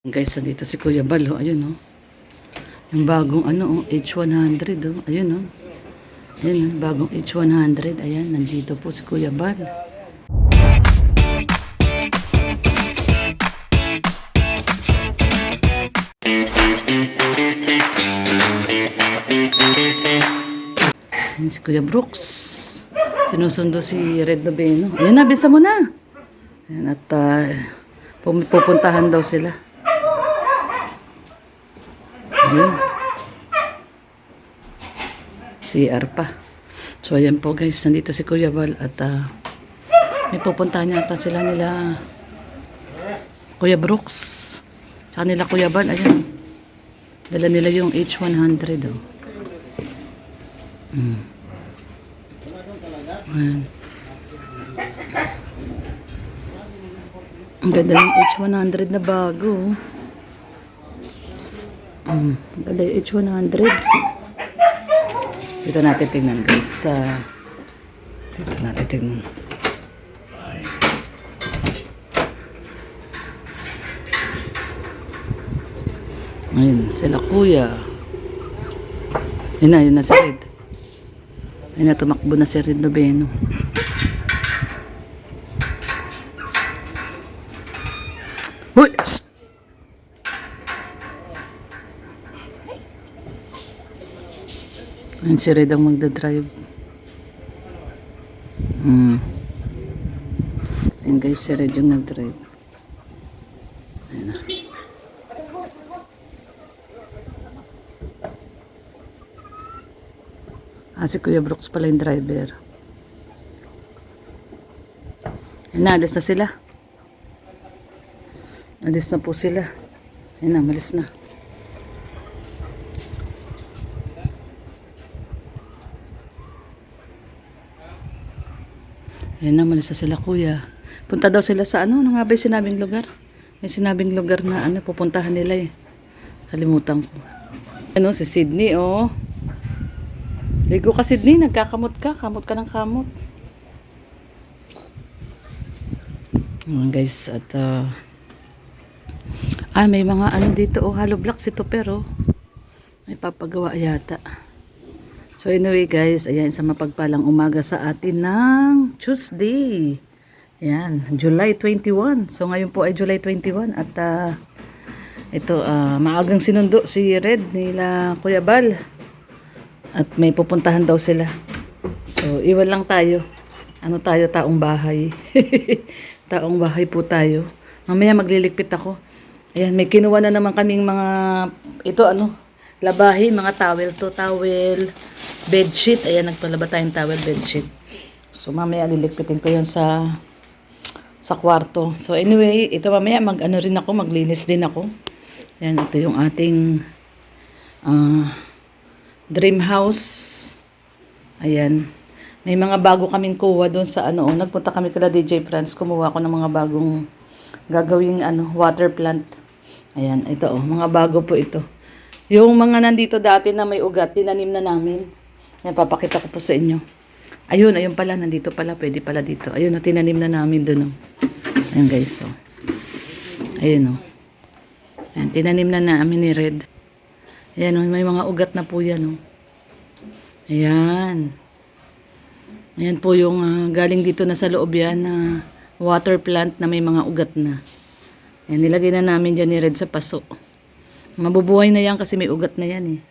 Guys, dito si Kuya Bal, oh. Ayun, oh. Yung bagong ano, oh, H100, oh. Ayun, oh. Ayun, oh, bagong H100. Ayan, nandito po si Kuya Bal. Ayan si Kuya Brooks. Sinusundo si Red Noveno. Ayan na, bisa mo na. Ayan, at pupuntahan daw sila. Ayan. CR pa. So, ayan po guys. Nandito si Kuya Bal. At may pupuntahan yata sila nila Kuya Brooks. Tsaka nila Kuya Bal. Ayan. Dala nila yung H100. Oh. Ayan. Ang ganda ng H100 na bago. Ang ganda yung H100. Dito natin tingnan guys. Dito natin tingnan. Ayun, sila Kuya. Yun na si Red. Ayun na, tumakbo na si Red Noveno. Uy! Ayun si Red ang magdadrive. Ayun guys, si Red yung nagdrive. Ayun na. Si Kuya Brooks pala yung driver. Ayun na, alis na sila. Alis na po sila. Ayun na, malis na. Ayun na, malis na sila Kuya. Punta daw sila sa ano nga ba yung sinabing lugar? May sinabing lugar na ano, pupuntahan nila eh. Kalimutan ko. Ano, si Sydney oh. Ligo ka Sydney, nagkakamot ka. Kamot ka ng kamot. Ayan guys, at may mga ano dito oh, hollow blocks ito pero may papagawa yata. So anyway guys, ayan, sa mapagpalang umaga sa atin ng Tuesday. Ayan, July 21. So ngayon po ay July 21 at ito maagang sinundo si Red nila Kuya Bal. At may pupuntahan daw sila. So iwan lang tayo. Ano tayo, taong bahay. Taong bahay po tayo. Mamaya magliligpit ako. Ayan, may kinuha na naman kaming mga ito ano, labahin, mga towel to, towel, bedsheet. Ayan, nagpalaba tayong towel, bedsheet. So mamaya liligpitin ko 'yon sa kwarto. So anyway, ito mamaya mag-ano rin ako, maglinis din ako. Ayan, ito yung ating dream house. Ayan. May mga bago kaming kuha doon sa ano, nagpunta kami kala DJ France, kumuha ako ng mga bagong gagawing ano, water plant. Ayan, ito oh, mga bago po ito. Yung mga nandito dati na may ugat, tinanim na namin. Ayan, papakita ko po sa inyo. Ayun, ayun pala, nandito pala, pwede pala dito. Ayun, oh, tinanim na namin doon. Oh. Ayan guys, oh. Ayun, oh. Ayan, tinanim na namin ni Red. Ayan, oh, may mga ugat na po yan, oh. Ayan. Ayan po yung galing dito na sa loob yan na water plant na may mga ugat na. Ayan, nilagay na namin dyan ni Red sa paso. Mabubuhay na yan kasi may ugat na yan eh.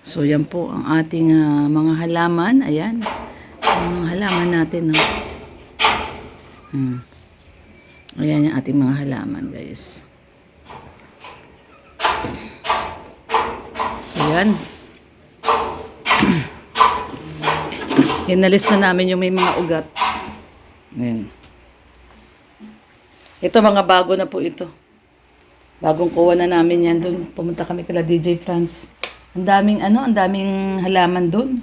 So yan po ang ating mga halaman. Ayan. Ang mga halaman natin. No? Ayan yung ating mga halaman guys. So yan. Inalis na namin yung may mga ugat. Ayan. Ito mga bago na po ito. Bagong kuha na namin yan doon. Pumunta kami kala DJ France. Ang daming ano, ang daming halaman doon.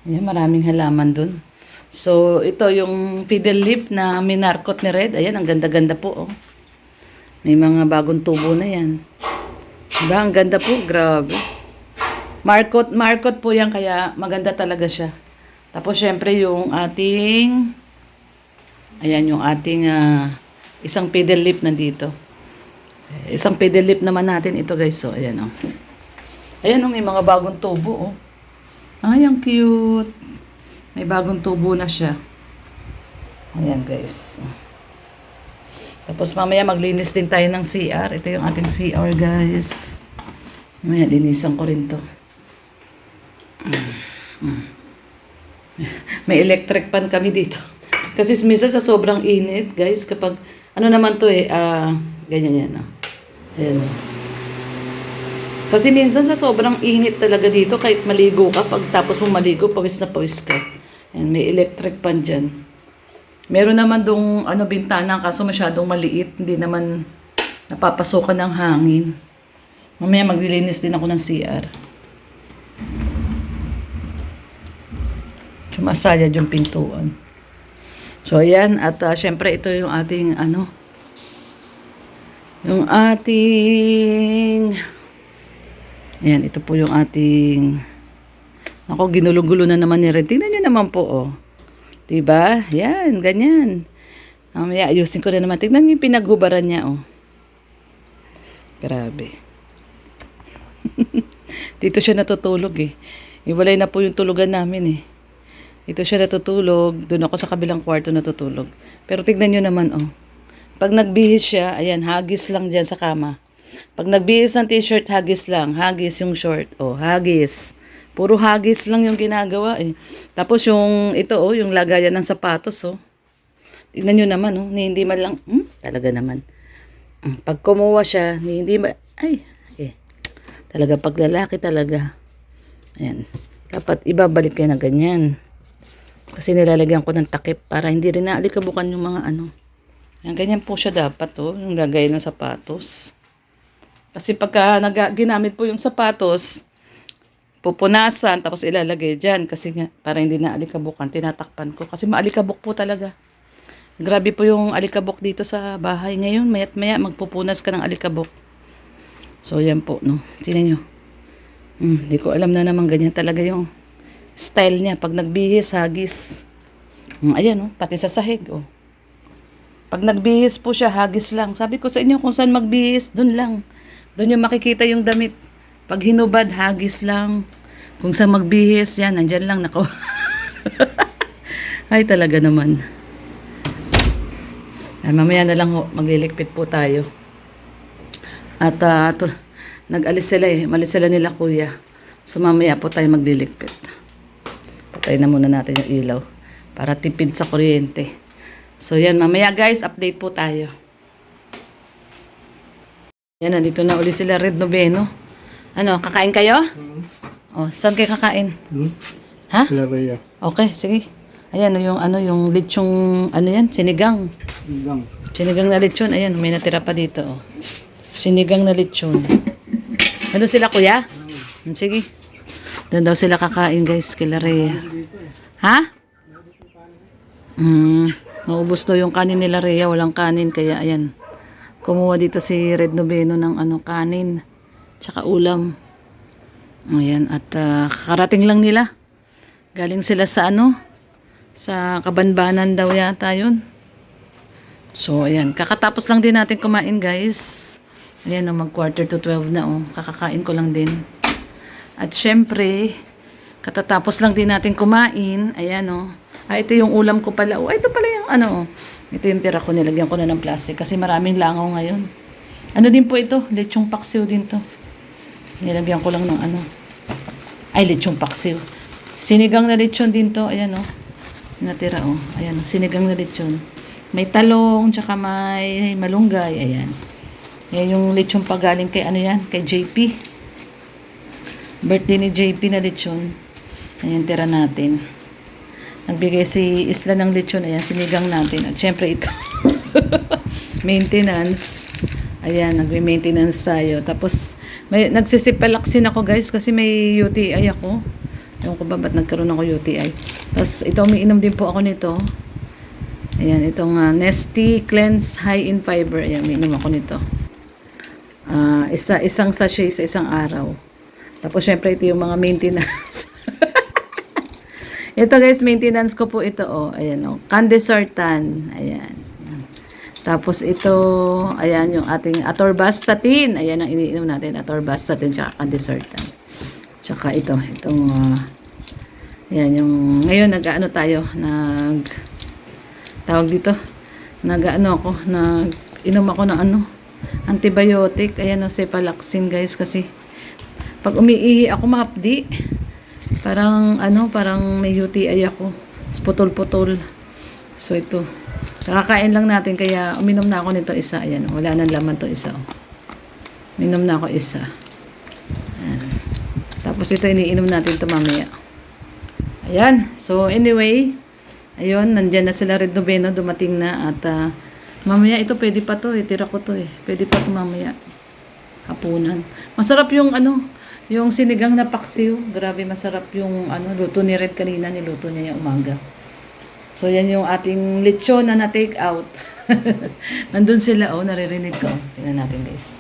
Ayan, maraming halaman doon. So, ito yung fiddle leaf na minarkot ni Red. Ayan, ang ganda-ganda po. Oh. May mga bagong tubo na yan. Diba? Ang ganda po. Grabe. Markot po yan, kaya maganda talaga siya. Tapos, syempre, yung ating ayan, yung ating isang fiddle leaf nandito. Isang pedelip naman natin ito guys. So, ayan o. Ayan o, may mga bagong tubo o. Ay, ang cute. May bagong tubo na siya. Ayan guys. Tapos mamaya maglinis din tayo ng CR. Ito yung ating CR guys. Mamaya linisan ko rin to. May electric pan kami dito. Kasi minsan sa sobrang init guys, kapag ano naman to ganyan yan. Ayan. Kasi minsan sa sobrang init talaga dito, kahit maligo ka, pag tapos mo maligo, pawis na pawis ka. Ayan, may electric pan dyan. Meron naman dong bintana, kaso masyadong maliit, hindi naman napapasokan ng hangin. Mamaya maglilinis din ako ng CR. Sumasayad yung pintuan. So ayan, at syempre ito yung ating ayan, ito po yung ating ginulo-gulo na naman ni Red. Tingnan nyo naman po, oh. Diba? Yan, ganyan. Mamaya, ayusin ko na naman. Tingnan nyo yung pinaghubaran niya, oh. Grabe. Dito siya natutulog, eh. Iwalay na po yung tulugan namin, eh. Dito siya natutulog. Doon ako sa kabilang kwarto natutulog. Pero tingnan nyo naman, oh. Pag nagbihis siya, ayan, hagis lang dyan sa kama. Pag nagbihis ng t-shirt, hagis lang. Hagis yung short. Oh, hagis. Puro hagis lang yung ginagawa eh. Tapos yung yung lagayan ng sapatos oh. Tingnan nyo naman oh, hindi man lang, talaga naman. Pag kumuha siya, talaga pag lalaki talaga. Ayan. Dapat ibabalik kayo na ganyan. Kasi nilalagyan ko ng takip para hindi rin naalikabukan yung mga Ayan, ganyan po siya dapat oh, yung lagayan ng sapatos. Kasi pagka ginamit po yung sapatos, pupunasan, tapos ilalagay dyan. Kasi nga, para hindi na alikabukan, tinatakpan ko. Kasi maalikabok po talaga. Grabe po yung alikabok dito sa bahay. Ngayon, maya't maya, magpupunas ka ng alikabok. So, yan po, no. Tingnan nyo. Di ko alam na naman ganyan talaga yung style niya. Pag nagbihis, hagis. Ayan, oh, pati sa sahig, oh. Pag nagbihis po siya, hagis lang. Sabi ko sa inyo, kung saan magbihis, dun lang. Dun yung makikita yung damit. Pag hinubad, hagis lang. Kung sa magbihis, yan, nandyan lang, nako. Ay, talaga naman. Ay, mamaya na lang ho, maglilikpit po tayo. At, nag-alis sila malis sila nila kuya. So, mamaya po tayo maglilikpit. Patay na muna natin yung ilaw. Para tipid sa kuryente. So, yan, mamaya guys, update po tayo. Yan, nandito na uli sila Red Noveno. Kakain kayo? Oh, saan kayo kakain? Ha? Laraya. Okay, sige. Ayan, yung lechong, yan, sinigang. Sinigang na lechon. Ayan, may natira pa dito, oh. Sinigang na lechon. Nandun sila, kuya? Sige. Doon daw sila kakain, guys, kay Laraya. Ha? Naubos daw yung kanin ni Laraya. Walang kanin, kaya, ayan. Kumuha dito si Red Noveno ng kanin. Tsaka ulam. Ayan, at kakarating lang nila. Galing sila sa sa Kabanbanan daw yata yun. So, ayan. Kakatapos lang din natin kumain, guys. Ayan, mag 11:45 na, oh. Kakakain ko lang din. At syempre, katatapos lang din natin kumain. Ayan, oh. Ito yung ulam ko pala. Oh, ito pala yung ito yung tira ko. Nilagyan ko na ng plastic kasi maraming langaw ngayon. Din po ito? Lechong paksiw din to. Nilagyan ko lang ng lechong paksiw. Sinigang na lechon din to. Ayan, oh. Natira, oh. Ayan, sinigang na lechon. May talong, tsaka may malunggay. Ayan. Ayan yung lechon pagaling kay kay JP. Birthday ni JP na lechon. Ayan, tira natin. Nagbigay si Isla ng lechon. Ayan, sinigang natin. At syempre ito. Maintenance. Ayan, nagme-maintenance tayo. Tapos, nagsisipalaksin ako guys kasi may UTI ako. Ewan ko ba ba't nagkaroon ako UTI. Tapos, ito, umiinom din po ako nito. Ayan, itong Nestea Cleanse High in Fiber. Ayan, umiinom ako nito. Isang sachet sa isang araw. Tapos, syempre, ito yung mga maintenance. Ito guys, maintenance ko po ito, oh. Ayan, oh. Candesartan. Ayan. Tapos ito, ayan yung ating atorvastatin. Ayan ang iniinom natin, atorvastatin, tsaka kandesertan. Tsaka itong, ayan yung, ngayon nag-ano tayo, tawag dito, inom ako ng antibiotic. Ayan o, cephaloxin guys, kasi pag umiihi ako mahapdi. Parang may UTI ako. Putol-putol. So ito, nakakain lang natin, kaya uminom na ako nito isa. Ayan, wala nang laman to isa. Uminom na ako isa. Ayan. Tapos ito, iniinom natin to mamaya. Ayan. So anyway, ayun, nandyan na sila Red Noveno, dumating na. At mamaya ito, pwede pa to tira ko to pwede pa to mamaya. Hapunan. Masarap yung yung sinigang na paksiw. Grabe masarap yung luto ni Red kanina, niluto niya yung umaga. So yan yung ating lechon na na-take out. Nandun sila, naririnig ko. Tingnan natin guys.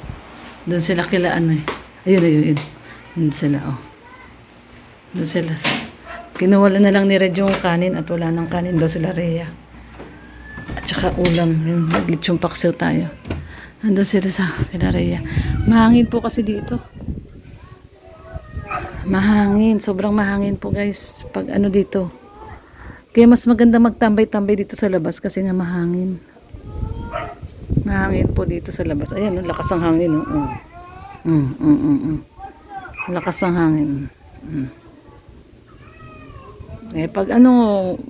Doon sila kila Ayun. Doon sila, Doon sila. Kinuwala na lang ni Red yung kanin at wala nang kanin daw sila Rhea. At saka ulam, yung lechon paksiw tayo. Nandun sila sa kila Rhea. Mahangin po kasi dito. Mahangin, sobrang mahangin po guys pag dito. Kaya mas maganda magtambay-tambay dito sa labas kasi nga mahangin. Mahangin po dito sa labas. Ayan, lakas ang hangin. Lakas ang hangin. Eh pag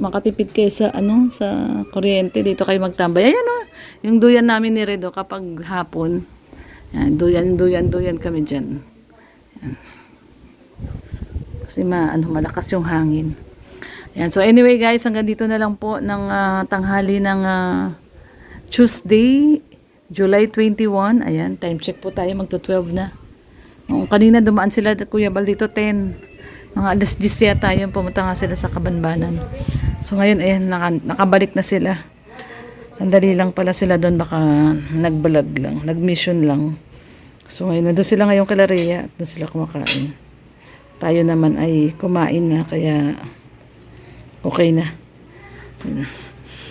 makatipid kayo sa sa kuryente, dito kayo magtambay. Ayan yung duyan namin ni Redo kapag hapon. Ayan, duyan kami diyan. Kasi malakas yung hangin. Ayan. So anyway guys, hanggang dito na lang po ng tanghali ng Tuesday, July 21. Ayan, time check po tayo, magto-12 na. Kanina dumaan sila Kuya Bal dito 10. Mga alas 10 yata yun, pumunta nga sila sa Kabanbanan. So ngayon, ayan, nakabalik na sila. Sandali lang pala sila doon, baka nag-vlog lang, nag-mission lang. So ngayon, nandun sila ngayong kila Rhea at doon sila kumakain. Tayo naman ay kumain na, kaya okay na.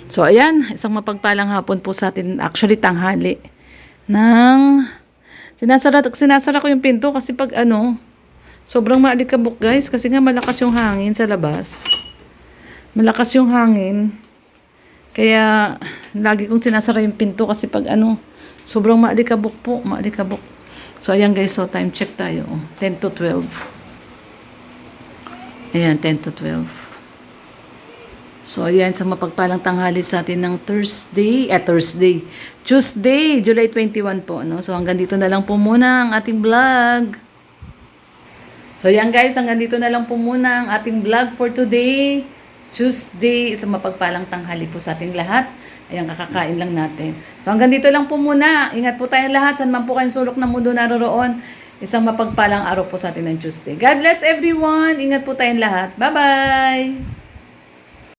So ayan, isang mapagpalang hapon po sa atin, actually tanghali. Sinasara ko yung pinto kasi pag sobrang maalikabok guys, kasi nga malakas yung hangin sa labas. Malakas yung hangin. Kaya lagi kong sinasara yung pinto kasi pag sobrang maalikabok po, maalikabok. So ayan guys, so time check tayo. 10 to 12. Ayan, 10 to 12. So, ayan, sa mapagpalang tanghali sa atin ng Tuesday, July 21 po, So, hanggang dito na lang po muna ang ating vlog. So, ayan guys, hanggang dito na lang po muna ang ating vlog for today. Tuesday, sa mapagpalang tanghali po sa ating lahat. Ayan, kakakain lang natin. So, hanggang dito lang po muna. Ingat po tayong lahat. Saan man po kayong sulok ng mundo naroroon. Isang mapagpalang araw po sa atin ng Tuesday. God bless everyone. Ingat po tayong lahat. Bye-bye!